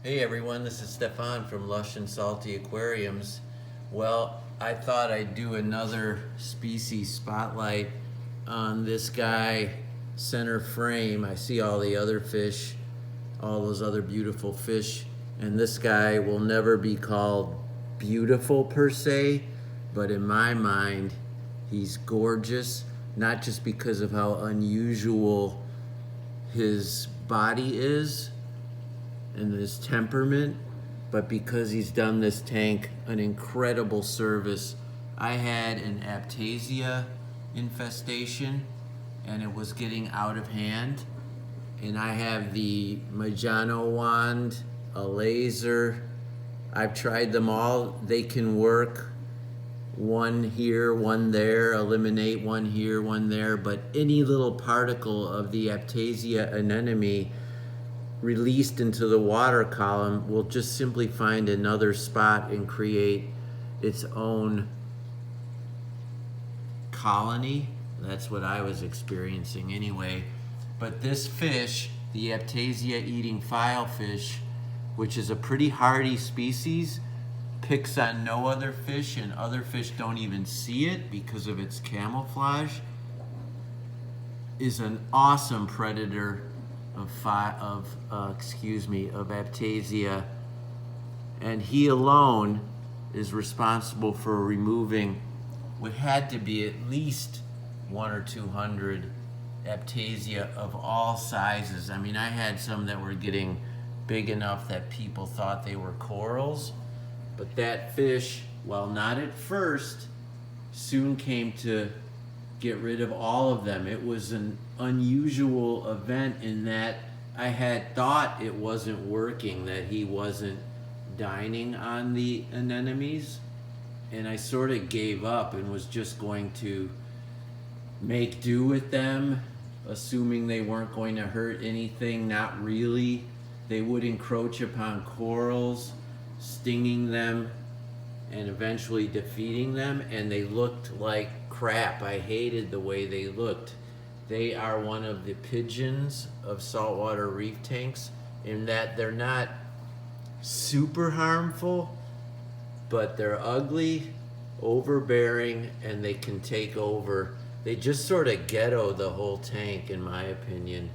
Hey everyone, this is Stefan from lush&saltyAquariums. Well, I thought I'd do another species spotlight on this guy, center frame. I see all the other fish, all those other beautiful fish, and this guy will never be called beautiful per se, but in my mind, he's gorgeous, not just because of how unusual his body is, and his temperament, but because he's done this tank an incredible service. I had an Aiptasia infestation and it was getting out of hand, and I have the Majano wand, a laser. I've tried them all. They can work. One here, one there, eliminate one here, one there, but any little particle of the Aiptasia anemone released into the water column will just simply find another spot and create its own colony. That's what I was experiencing anyway. But this fish, the Aiptasia Eating Filefish, which is a pretty hardy species, picks on no other fish, and other fish don't even see it because of its camouflage, is an awesome predator of Aiptasia, and he alone is responsible for removing what had to be at least 100 or 200 Aiptasia of all sizes. I mean, I had some that were getting big enough that people thought they were corals, but that fish, while not at first, soon came to get rid of all of them. It was an unusual event in that I had thought it wasn't working, that he wasn't dining on the anemones, and I sort of gave up and was just going to make do with them, assuming they weren't going to hurt anything. Not really. They would encroach upon corals, stinging them and eventually defeating them, and they looked like crap. I hated the way they looked. They are one of the pigeons of saltwater reef tanks in that they're not super harmful, but they're ugly, overbearing, and they can take over. They just sort of ghetto the whole tank, in my opinion.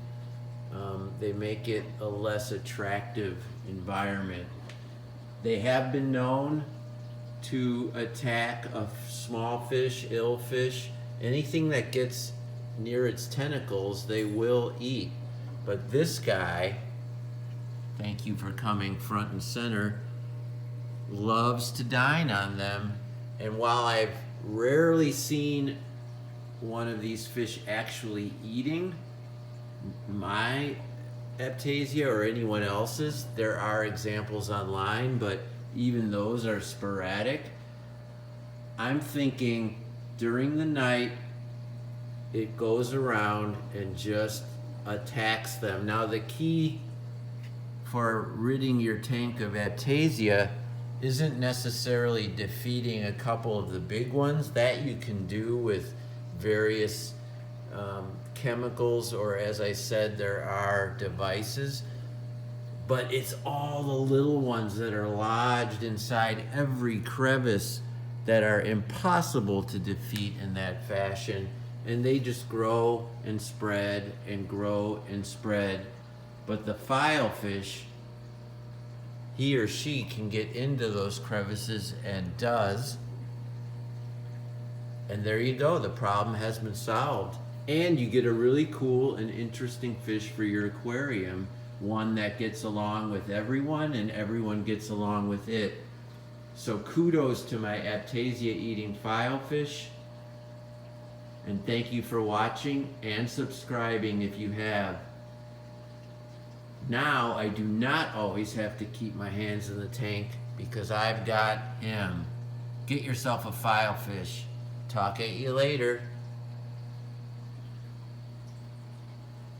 They make it a less attractive environment. They have been known to attack a small fish, ill fish. Anything that gets near its tentacles, they will eat. But this guy, thank you for coming front and center, loves to dine on them. And while I've rarely seen one of these fish actually eating my Aiptasia or anyone else's, there are examples online, but even those are sporadic. I'm thinking during the night it goes around and just attacks them. Now the key for ridding your tank of Aiptasia isn't necessarily defeating a couple of the big ones. That you can do with various chemicals, or as I said, there are devices, but it's all the little ones that are lodged inside every crevice that are impossible to defeat in that fashion, and they just grow and spread and grow and spread. But the filefish, he or she can get into those crevices and does, and there you go, the problem has been solved. And you get a really cool and interesting fish for your aquarium, one that gets along with everyone and everyone gets along with it. So kudos to my Aiptasia Eating Filefish, and thank you for watching and subscribing if you have. Now I do not always have to keep my hands in the tank because I've got him. Get yourself a filefish. Talk at you later.